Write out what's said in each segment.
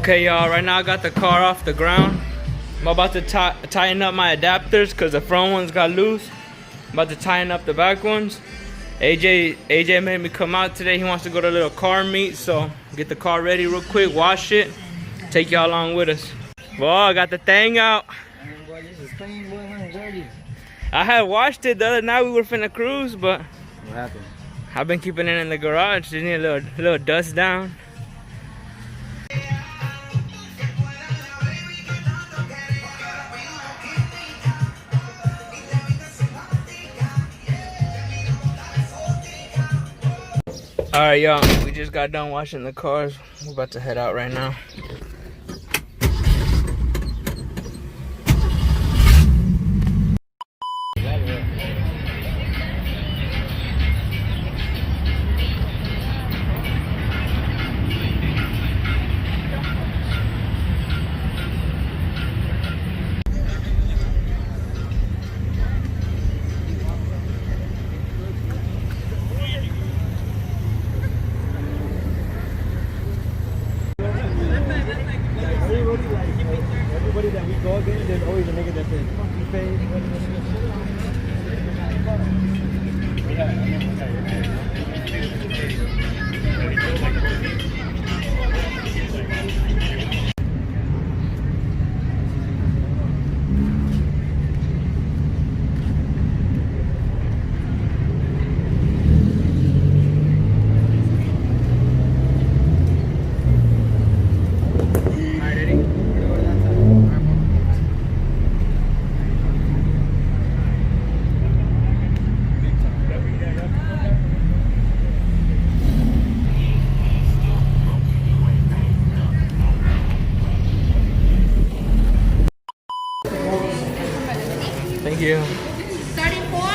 Okay, y'all, right now I got the car off the ground. I'm about to tighten up my adapters because the front ones got loose. I'm about to tighten up the back ones. AJ made me come out today. He wants to go to a little car meet, so get the car ready real quick, wash it, take y'all along with us. Well, I got the thing out. Boy, this is clean, boy, when it's dirty. I had washed it the other night. We were finna cruise, but What happened? I've been keeping it in the garage. Just need a little dust down. Alright, y'all, we just got done washing the cars. We're about to head out right now. Everybody that we go against, there's always a nigga that says, fuck you, face. Thank you. Starting for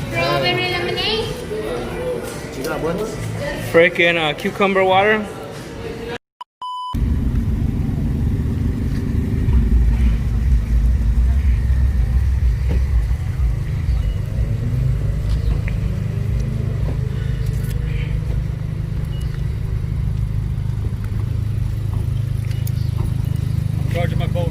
strawberry lemonade. You got one? Freaking cucumber water. Charging my boat.